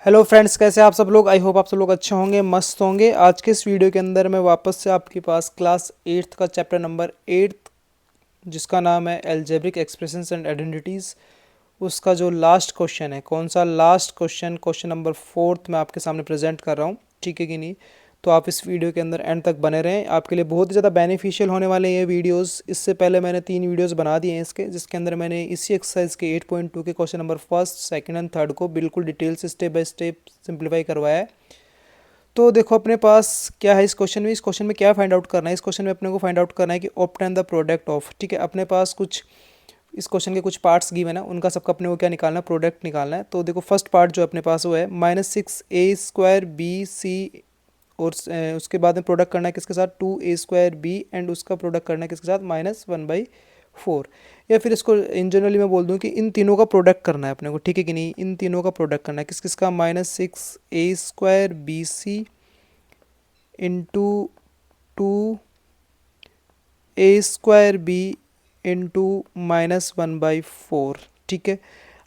Hello friends, कैसे आप सब लोग। आई होप आप सब लोग अच्छे होंगे, मस्त होंगे। आज के इस वीडियो के अंदर मैं वापस से आपके पास क्लास 8th का चैप्टर नंबर 8 जिसका नाम है एल्जेब्रिक एक्सप्रेशंस एंड आइडेंटिटीज़, उसका जो लास्ट क्वेश्चन है, कौन सा लास्ट क्वेश्चन, क्वेश्चन नंबर 4 मैं आपके सामने प्रेजेंट कर रहा हूँ। ठीक है कि नहीं। तो आप इस वीडियो के अंदर एंड तक बने रहें, आपके लिए बहुत ही ज़्यादा बेनिफिशियल होने वाले हैं ये वीडियोस। इससे पहले मैंने 3 वीडियोस बना दिए हैं इसके, जिसके अंदर मैंने इसी एक्सरसाइज के 8.2 के question number first, second and third को बिल्कुल डिटेल से स्टेप बाय स्टेप सिंप्लीफाई करवाया है। तो देखो अपने पास क्या है इस क्वेश्चन में। इस क्वेश्चन में क्या फाइंड आउट करना है, इस क्वेश्चन में अपने को फाइंड आउट करना है कि ऑब्टेन द प्रोडक्ट ऑफ। ठीक है, अपने पास कुछ इस क्वेश्चन के कुछ पार्ट्स गिवन है, उनका सबका अपने को क्या निकालना है, प्रोडक्ट निकालना है। तो देखो फर्स्ट पार्ट जो अपने पास वो है -6a² और उसके बाद में प्रोडक्ट करना है किसके साथ, 2a² एंड उसका प्रोडक्ट करना है किसके साथ, -1/4। या फिर इसको इन जनरली मैं बोल दूं कि इन तीनों का प्रोडक्ट करना है अपने को। ठीक है कि नहीं, इन तीनों का प्रोडक्ट करना है किस किसका, -6a² इंटू 2a² इंटू -1/4। ठीक है,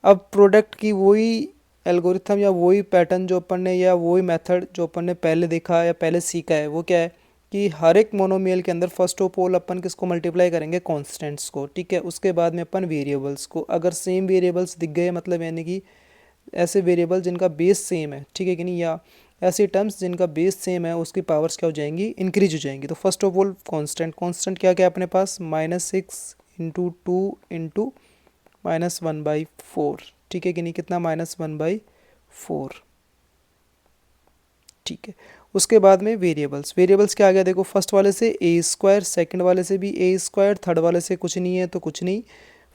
अब प्रोडक्ट की वही एल्गोरिथम या वही पैटर्न जो अपन ने, या वही मेथड जो अपन ने पहले देखा या पहले सीखा है, वो क्या है कि हर एक मोनोमियल के अंदर फर्स्ट ऑफ ऑल अपन किसको मल्टीप्लाई करेंगे, कॉन्स्टेंट्स को। ठीक है, उसके बाद में अपन वेरिएबल्स को, अगर सेम वेरिएबल्स दिख गए मतलब यानी कि ऐसे वेरिएबल जिनका बेस सेम है, ठीक है कि नहीं, या ऐसे टर्म्स जिनका बेस सेम है, उसकी पावर्स क्या हो जाएंगी, इंक्रीज हो जाएंगी। तो first of all constant, constant क्या क्या है अपने पास, -6 इंटू 2 इंटू -1/4। ठीक है कि नहीं, कितना, -1/4। ठीक है, उसके बाद में वेरिएबल्स, वेरिएबल्स क्या आ गया देखो, फर्स्ट वाले से a², सेकंड वाले से भी a², थर्ड वाले से कुछ नहीं है तो कुछ नहीं।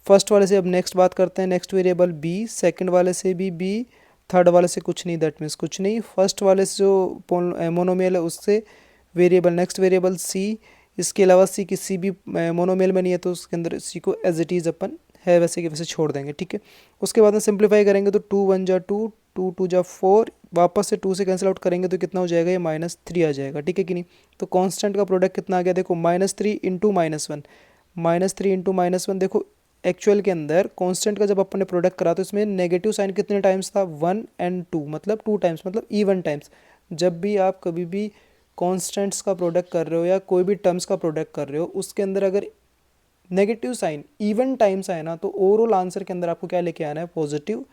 फर्स्ट वाले से अब नेक्स्ट बात करते हैं, नेक्स्ट वेरिएबल b, सेकंड वाले से भी b, थर्ड वाले से कुछ नहीं, दैट मीन्स कुछ नहीं। फर्स्ट वाले से जो मोनोमियल है उससे वेरिएबल, नेक्स्ट वेरिएबल c, इसके अलावा c किसी भी मोनोमियल में नहीं है तो उसके अंदर c को एज इट इज़ अपन है वैसे कि वैसे छोड़ देंगे। ठीक है, उसके बाद में सिंप्लीफाई करेंगे तो 2 1 जा 2, 2 2 जा 4, वापस से 2 से कैंसिल आउट करेंगे तो कितना हो जाएगा, ये -3 आ जाएगा। ठीक है कि नहीं। तो कांस्टेंट का प्रोडक्ट कितना आ गया देखो, -3 इंटू -1, -3 इंटू -1। देखो एक्चुअल के अंदर कांस्टेंट का जब अपन ने प्रोडक्ट करा तो इसमें नेगेटिव साइन कितने टाइम्स था, 1 एंड 2, मतलब 2 टाइम्स, मतलब इवन टाइम्स। जब भी आप कभी भी कॉन्स्टेंट्स का प्रोडक्ट कर रहे हो या कोई भी टर्म्स का प्रोडक्ट कर रहे हो, उसके अंदर अगर नेगेटिव साइन इवन टाइम्स आए ना, तो ओवरऑल आंसर के अंदर आपको क्या लेके आना है, पॉजिटिव।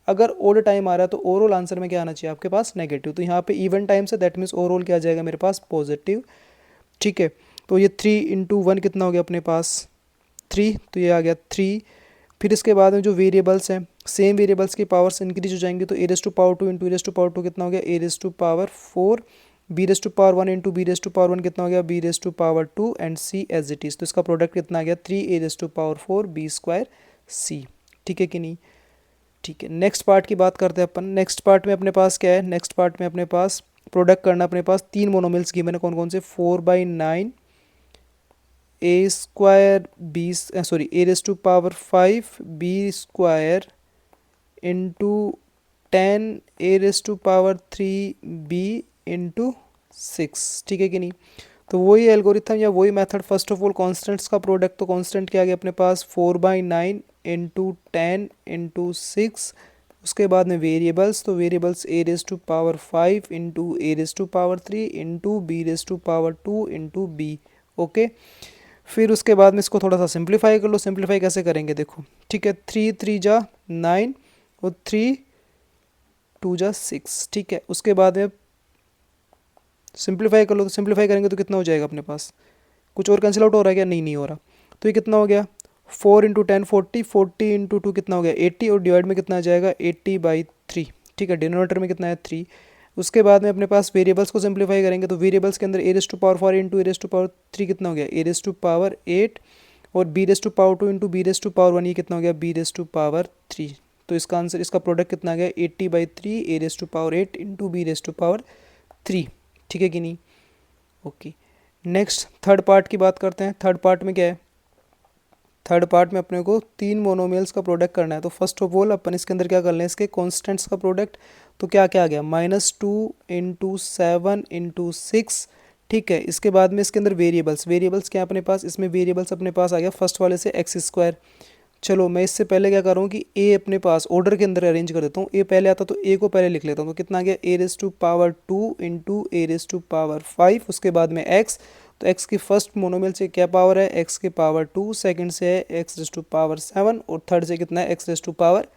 अगर ओड टाइम आ रहा है तो ओवरऑल आंसर में क्या आना चाहिए आपके पास, नेगेटिव। तो यहाँ पे इवन टाइम्स है, दैट मीन्स ओवरऑल क्या आ जाएगा मेरे पास, पॉजिटिव। ठीक है, तो ये 3 इंटू 1 कितना हो गया अपने पास, 3, तो ये आ गया 3। फिर इसके बाद में जो वेरिएबल्स हैं, सेम वेरिएबल्स की पावर्स इंक्रीज हो जाएंगी, तो a⁻² इंटू a⁻² कितना हो गया, a⁻4, b⁻1 इंटू b⁻1 कितना हो गया, b⁻2 and c as it is. तो इसका प्रोडक्ट कितना आ गया, 3a⁻4 b²c। ठीक है कि नहीं। ठीक है, नेक्स्ट पार्ट की बात करते हैं अपन। नेक्स्ट पार्ट में अपने पास क्या है, नेक्स्ट पार्ट में अपने पास प्रोडक्ट करना, अपने पास 3 मोनोमिल्स गिवन है, कौन कौन से, 4/9 a² b, sorry a⁵ b² into 10 a⁵3b into 6। ठीक है कि नहीं। तो वही एल्गोरिथम या वही method, first of all constants का प्रोडक्ट, तो कॉन्स्टेंट क्या आ गया अपने पास, 4/9 इंटू 10 इंटू 6। उसके बाद में वेरिएबल्स, तो variables a⁵5 into a⁵3 into b⁵2 into b। Okay, फिर उसके बाद में इसको थोड़ा सा सिंप्लीफाई कर लो। सिंप्लीफाई कैसे करेंगे देखो, ठीक है, 3 3 जा 9 और 3 2 जा 6। ठीक है, उसके बाद में सिंप्लीफाई कर लो, तो सिंप्लीफाई करेंगे तो कितना हो जाएगा अपने पास, कुछ और कैंसिल आउट हो रहा है क्या, नहीं नहीं हो रहा। तो ये कितना हो गया, 4 इंटू 10 40, 40 इंटू 2 कितना हो गया 80, और डिवाइड में कितना आ जाएगा 80/3। ठीक है, डिनोमीटर में कितना है 3। उसके बाद में अपने पास वेरिएबल्स को सिंप्लीफाई करेंगे, तो वेरिएबल्स के अंदर a⁻4 इंटू a⁻3 कितना हो गया, a⁻8, और b⁻2 इंटू b⁻1 ये कितना हो गया, b⁻3। तो इसका आंसर, इसका प्रोडक्ट कितना आ गया, 80/3 a⁻8 इंटू b⁻3। ठीक है कि नहीं। ओके, नेक्स्ट थर्ड पार्ट की बात करते हैं। थर्ड पार्ट में क्या है, थर्ड पार्ट में अपने को 3 मोनोमियल्स का प्रोडक्ट करना है। तो फर्स्ट ऑफ ऑल अपन इसके अंदर क्या कर लें, इसके कॉन्स्टेंट्स का प्रोडक्ट। तो क्या क्या आ गया, -2 इंटू 7 इंटू 6। ठीक है, इसके बाद में इसके अंदर वेरिएबल्स, वेरिएबल्स क्या अपने पास, इसमें वेरिएबल्स अपने पास आ गया फर्स्ट वाले से x²। चलो मैं इससे पहले क्या कर रहा हूँ कि ए अपने पास ऑर्डर के अंदर अरेंज कर देता हूँ। ए पहले आता तो ए को पहले लिख लेता हूँ। तो कितना आ गया, A raise to power 2 into A raise to power 5, उसके बाद में एक्स। तो एक्स की फर्स्ट मोनोमियल से क्या पावर है, एक्स के पावर 2, सेकंड से है एक्स रेस टू पावर 7 और थर्ड से कितना है, एक्स रेस टू पावर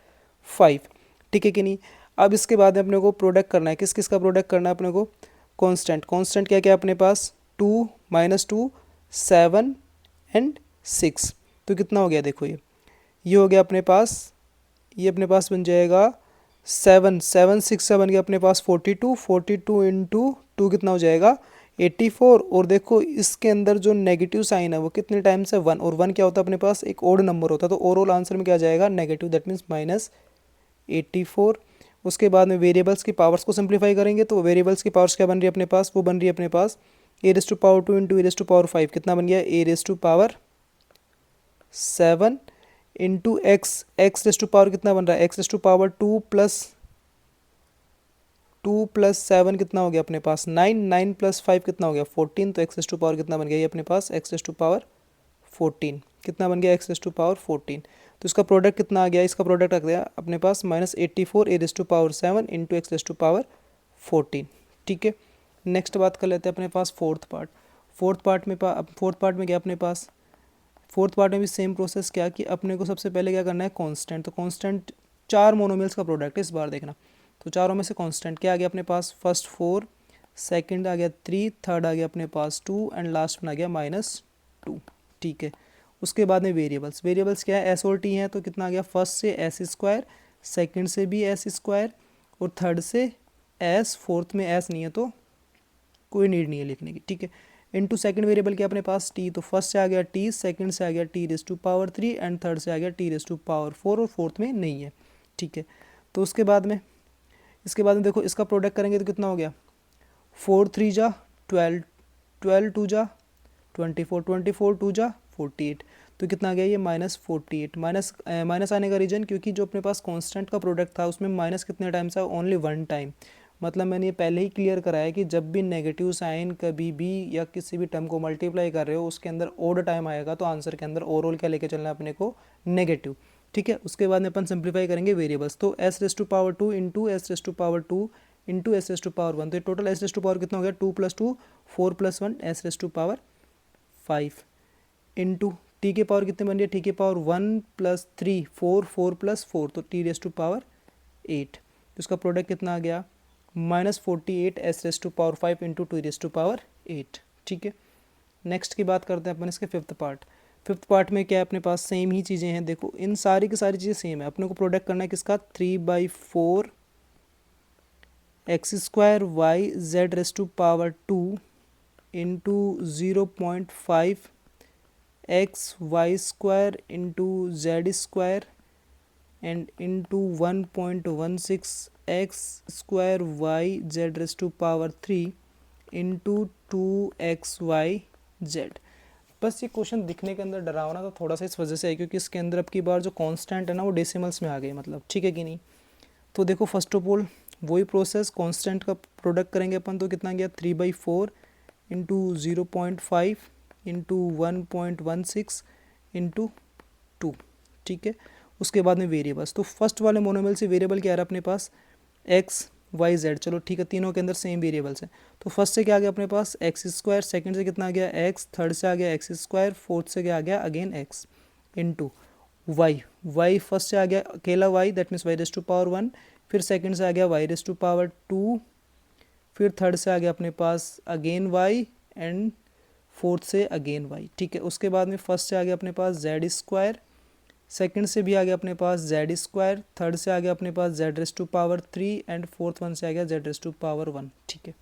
5। ठीक है कि नहीं। अब इसके बाद में अपने को प्रोडक्ट करना है, किस किस का प्रोडक्ट करना है अपने को, कांस्टेंट। कांस्टेंट क्या क्या है अपने पास, 2 -2 7 एंड 6। तो कितना हो गया देखो, ये हो गया अपने पास, ये अपने पास बन जाएगा 7 7 6 7 बन गया अपने पास 42। 42 इंटू 2 कितना हो जाएगा 84। और देखो इसके अंदर जो नेगेटिव साइन है वो कितने टाइम्स है, 1। और 1 क्या होता है अपने पास, एक ओड नंबर होता है। तो ओवरऑल आंसर में क्या आ जाएगा, नेगेटिव, दैट मीन्स -84। उसके बाद में वेरिएबल्स की पावर्स को सिंप्लीफाई करेंगे तो वेरिएबल्स की पावर्स क्या बन रही है अपने पास, वो बन रही है अपने पास A raise to power 2 into A raise to power 5। कितना बन गया, A raise to power 7 into X. X raise to power कितना बन रहा है, X raise to power 2 plus 7 कितना हो गया अपने पास 9। 9 प्लस 5 कितना हो गया 14। तो एक्स रेस टू पावर कितना बन गया ये अपने पास, एक्स रेस टू पावर 14। कितना बन गया, एक्स रेस टू पावर 14। तो इसका प्रोडक्ट कितना आ गया, इसका प्रोडक्ट आ गया अपने पास -84 A raise to power 7 into x raise to power 14। ठीक है। नेक्स्ट बात कर लेते हैं अपने पास फोर्थ पार्ट। फोर्थ पार्ट में क्या अपने पास, फोर्थ पार्ट में भी सेम प्रोसेस, क्या कि अपने को सबसे पहले क्या करना है, कांस्टेंट। तो कांस्टेंट 4 मोनोमियल्स का प्रोडक्ट है इस बार देखना। तो चारों में से कांस्टेंट क्या आ गया अपने पास, फर्स्ट 4, सेकंड आ गया 3, थर्ड आ गया अपने पास 2 एंड लास्ट में आ गया -2। ठीक है। उसके बाद में वेरिएबल्स क्या है, एस और टी हैं। तो कितना आ गया, फर्स्ट से एस स्क्वायर, सेकेंड से भी एस स्क्वायर और थर्ड से एस, फोर्थ में एस नहीं है तो कोई नीड नहीं है लिखने की। ठीक है। इनटू सेकंड वेरिएबल क्या अपने पास, टी। तो फर्स्ट से आ गया टी, सेकंड से आ गया t raise to power 3 and third से आ गया टी रेस टू पावर 4 और फोर्थ में नहीं है। ठीक है। तो इसके बाद में देखो इसका प्रोडक्ट करेंगे तो कितना हो गया, 4 3 जा 12, 12 2 जा 24, 24 2 जा 48। तो कितना आ गया ये -48। माइनस आने का रीजन क्योंकि जो अपने पास कांस्टेंट का प्रोडक्ट था उसमें माइनस कितने टाइम्स है, ओनली 1 टाइम। मतलब मैंने ये पहले ही क्लियर कराया कि जब भी नेगेटिव साइन कभी भी या किसी भी टर्म को मल्टीप्लाई कर रहे हो उसके अंदर ओड टाइम आएगा तो आंसर के अंदर ओवरऑल क्या लेके चलना है अपने को, नेगेटिव। ठीक है। उसके बाद में अपन सिंप्लीफाई करेंगे वेरिएबल्स। तो s raise to power 2 into s raise to power 2 into s raise to power 1। तो total s raise to power कितना हो गया, 2 + 2 4 + 1 s raise to power 5 into t के पावर कितने बन रही है, टी के पावर 1 + 3 4 4 + 4 तो टी रेस टू पावर 8। तो इसका प्रोडक्ट कितना आ गया, -48 s raise to power 5 into t raise to power 8। ठीक है। नेक्स्ट की बात करते हैं अपन इसके फिफ्थ पार्ट में क्या है अपने पास, सेम ही चीज़ें हैं। देखो इन सारी की सारी चीज़ें सेम है। अपने को प्रोडक्ट करना है किसका, 3/4 x² y z raise to power 2 into 0.5 xy² into z² and into 1.16 x² y z raise to power 3 into 2xy/z। बस ये क्वेश्चन दिखने के अंदर डरावना तो थोड़ा सा इस वजह से है क्योंकि इसके अंदर अब की बार जो कांस्टेंट है ना वो डेसिमल्स में आ गए, मतलब ठीक है कि नहीं। तो देखो फर्स्ट ऑफ ऑल वही प्रोसेस, कांस्टेंट का प्रोडक्ट करेंगे अपन तो कितना गया, 3/4 इंटू 0.5 इंटू 1.16 इंटू 2। ठीक है। उसके बाद में वेरिएबल्स। तो फर्स्ट वाले मोनोमियल से वेरिएबल क्या आ रहा है अपने पास, एक्स वाई जेड। चलो ठीक है, तीनों के अंदर सेम वेरिएबल्स हैं। तो फर्स्ट से क्या आ गया अपने पास, x², सेकंड से कितना आ गया x, थर्ड से आ गया x², फोर्थ से क्या आ गया again x into y first से आ गया अकेला y, that means y raise to power 1। फिर सेकंड से आ गया y रेस टू पावर 2। फिर थर्ड से आ गया अपने पास अगेन y एंड फोर्थ से अगेन y। ठीक है। उसके बाद में फर्स्ट से आ गया अपने पास z², सेकंड से भी आ गया अपने पास z², थर्ड से आ गया अपने पास z raise to power 3 and fourth one से आ गया z रेस टू पावर 1। ठीक है।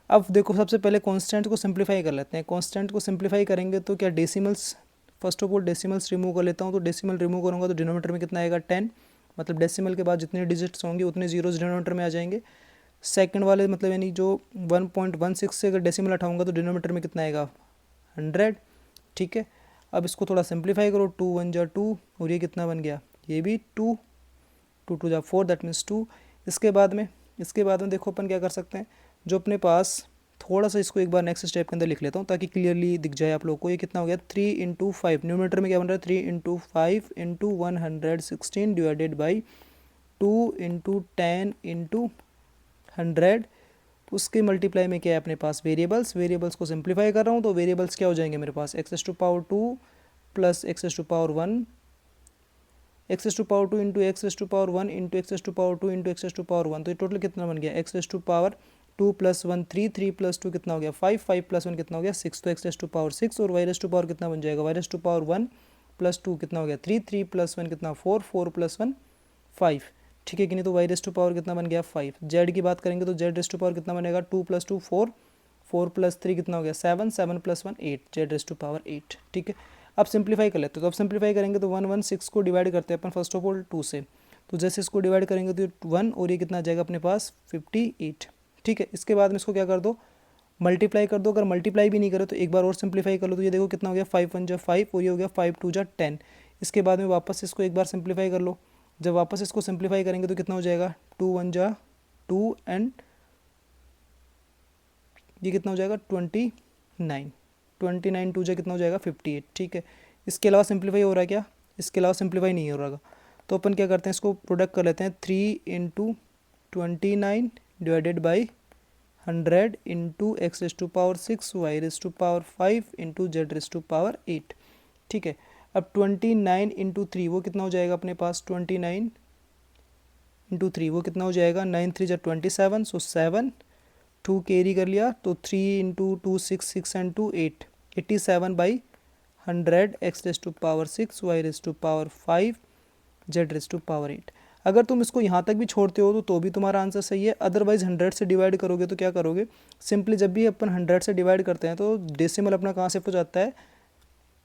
अब देखो सबसे पहले कांस्टेंट को सिंप्लीफाई कर लेते हैं। कांस्टेंट को सिंप्लीफाई करेंगे तो क्या decimals, first of all decimals remove कर लेता हूँ। तो डेसिमल रिमूव करूँगा तो डिनोमीटर में कितना आएगा 10, मतलब डेसिमल के बाद जितने डिजिट्स होंगे उतने जीरोज डिनोमीटर में आ जाएंगे। सेकंड वाले मतलब यानी जो 1.16 से अगर डेसिमल हटाऊंगा तो डिनोमीटर में कितना आएगा 100। ठीक है। अब इसको थोड़ा सिंप्लीफाई करो, 2 1 जा 2 और ये कितना बन गया, ये भी 2 2 2 जा 4 दैट मीन्स 2। इसके बाद में देखो अपन क्या कर सकते हैं, जो अपने पास थोड़ा सा इसको एक बार नेक्स्ट स्टेप के अंदर लिख लेता हूँ ताकि क्लियरली दिख जाए आप लोगों को। ये कितना हो गया 3 इंटू 5, न्यूमरेटर में क्या बन रहा है 3 into 5 into 116 divided by 2 into 10 into 100, उसके मल्टीप्लाई में क्या है अपने पास वेरिएबल्स को सिंप्लीफाई कर रहा हूँ तो वेरिएबल्स क्या हो जाएंगे मेरे पास x S to power 2 plus X S to power 1, X S to power 2 into X S to power 1 into X S to power 2 into X S to power 1, तो ये टोटल कितना बन गया x S to power 2 plus 1 3, 3 plus 2 कितना हो गया 5, 5 plus 1 कितना हो गया 6, तो एक्स एस टू पावर 6 और वाई एस टू पावर कितना बन जाएगा y s to power 1 plus 2 कितना हो गया 3, 3 प्लस 1 कितना 4, 4 प्लस 1 5, ठीक है कि नहीं। तो वाई रेस टू पावर कितना बन गया 5। जेड की बात करेंगे तो जेड रेस टू पावर कितना बनेगा 2 प्लस 2 4, 4 प्लस 3 कितना हो गया 7, 7 plus 1 8, z raise to power 8, ठीक है। अब सिंप्लीफाई कर लेते हैं, तो अब सिंप्लीफाई करेंगे तो 116 को डिवाइड करते हैं अपन फर्स्ट ऑफ ऑल 2 से, तो जैसे इसको डिवाइड करेंगे तो 1 और ये कितना आ जाएगा अपने पास 58, ठीक है। इसके बाद में इसको क्या कर दो मल्टीप्लाई कर दो, अगर मल्टीप्लाई भी नहीं करे तो एक बार और सिंप्लीफाई कर लो, तो ये देखो कितना हो गया 5 1 जा 5 और ये हो गया 5 2 जा 10। इसके बाद में वापस इसको एक बार सिंप्लीफाई कर लो, जब वापस इसको सिंप्लीफाई करेंगे तो कितना हो जाएगा 2 1 जा 2 एंड ये कितना हो जाएगा 29, 29 2 जा कितना हो जाएगा 58, ठीक है। इसके अलावा सिंप्लीफाई हो रहा है क्या, इसके अलावा सिंप्लीफाई नहीं हो रहा, तो अपन क्या करते हैं इसको प्रोडक्ट कर लेते हैं 3 इंटू 29 divided by 100 into x raise to power 6 y raise to power 5 into z raise to power 8, ठीक है। अब 29 इंटू 3 वो कितना हो जाएगा अपने पास 29 इंटू 3 वो कितना हो जाएगा 9 3 जा 27, सो 7 2 कैरी कर लिया तो 3 into 2 6 6 and 2 8, 87 by 100 x raise to power 6 y raise to power 5 z raise to power 8। अगर तुम इसको यहाँ तक भी छोड़ते हो तो भी तुम्हारा आंसर सही है, अदरवाइज 100 से डिवाइड करोगे तो क्या करोगे सिंपली जब भी अपन 100 से डिवाइड करते हैं तो डेसिमल अपना कहाँ शिफ्ट हो जाता है,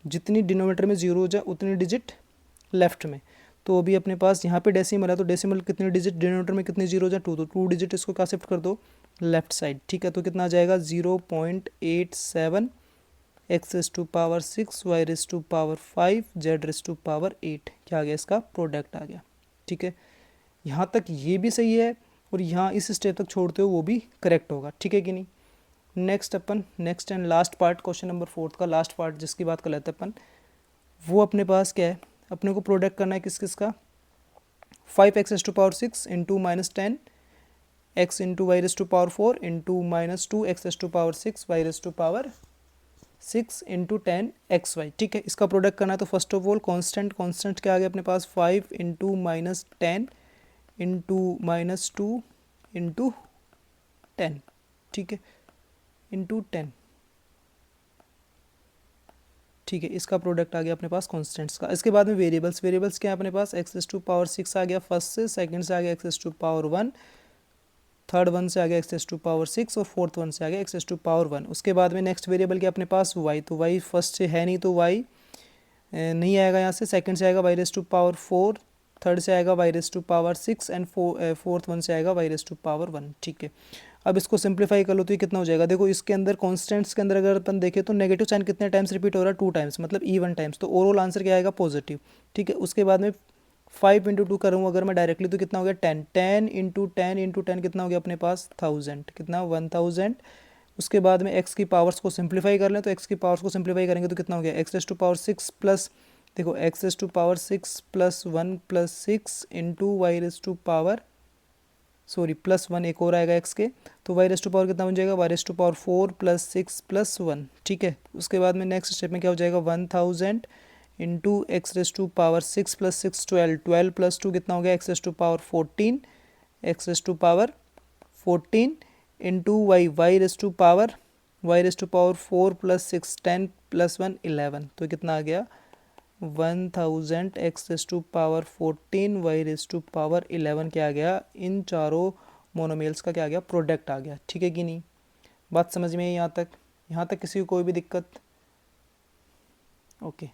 जितनी डिनोमीटर में जीरो हो जाए उतनी डिजिट लेफ्ट में, तो अभी अपने पास यहाँ पे डेसिमल है तो डेसिमल कितनी डिजिट डिनोमीटर में कितनी जीरो हो जाए 2, तो 2 डिजिट इसको कहाँ शिफ्ट कर दो लेफ्ट साइड, ठीक है। तो कितना आ जाएगा 0.87 x raise to power 6 y raise to power 5 z raise to power 8, क्या आ गया इसका प्रोडक्ट आ गया, ठीक है। यहाँ तक ये भी सही है और यहाँ इस स्टेप तक छोड़ते हो वो भी करेक्ट होगा, ठीक है कि नहीं। Next and last part question number 4 का लास्ट पार्ट जिसकी बात कर लेते हैं अपन, वो अपने पास क्या है, अपने को प्रोडक्ट करना है किस किस का 5 x raise to power 6 into -10 x into Y raise to power 4 into -2 x raise to power 6 y raise to power 6 into 10 x y, ठीक है। इसका प्रोडक्ट करना है तो फर्स्ट ऑफ ऑल कॉन्स्टेंट क्या आ गया अपने पास 5 इंटू -10 इंटू -2 इंटू 10, ठीक है, इंटू 10, ठीक है। इसका प्रोडक्ट आ गया अपने पास कॉन्स्टेंट्स का। इसके बाद में वेरिएबल्स क्या है अपने पास एक्स एस टू पावर 6 आ गया फर्स्ट से, सेकंड से आ गया x S to power 1, third one से आ गया एक्स एस टू पावर 6 और फोर्थ वन से आ गया एक्स एस टू पावर 1। उसके बाद में नेक्स्ट वेरिएबल क्या अपने पास वाई, तो वाई फर्स्ट से है नहीं तो वाई नहीं आएगा यहाँ से, सेकंड से आएगा y raise to power 4, third से आएगा y raise to power 6 and fourth one से आएगा वाई रेस टू पावर 1, ठीक है। अब इसको सिंप्लीफाई कर लो तो ये कितना हो जाएगा, देखो इसके अंदर कॉन्स्टेंट्स के अंदर अगर अपन देखें तो नेगेटिव साइन कितने टाइम्स रिपीट हो रहा है 2 टाइम्स, मतलब इवन टाइम्स, तो ओवरऑल आंसर क्या आएगा पॉजिटिव, ठीक है। उसके बाद में 5 इंटू 2 करूँ अगर मैं डायरेक्टली तो कितना हो गया 10, 10 इंटू 10 इंटू 10 कितना हो गया अपने पास 1000, कितना 1000। उसके बाद में एक्स की पावर्स को सिंप्लीफाई कर लें तो एक्स की पावर्स को सिंप्लीफाई करेंगे तो कितना हो गया x raise to power 6 plus, देखो X raise to power 6 plus 1 plus 6 into Y raise to power plus 1 एक और आएगा एक्स के, तो वाई रेस टू पावर कितना बन जाएगा y raise to power 4 plus 6 plus 1, ठीक है। उसके बाद में नेक्स्ट स्टेप में क्या हो जाएगा 1000 into x raise to power 6 plus 6 12, 12 plus 2 कितना हो गया x raise to power 14, x raise to power 14 into Y raise to power 4 plus 6 10 plus 1 11, तो कितना आ गया 1000 x raise to power 14 y raise to power 11 क्या आ गया, इन चारों मोनोमेल्स का क्या आ गया प्रोडक्ट आ गया, ठीक है कि नहीं। बात समझ में यहाँ तक किसी को कोई भी दिक्कत, ओके।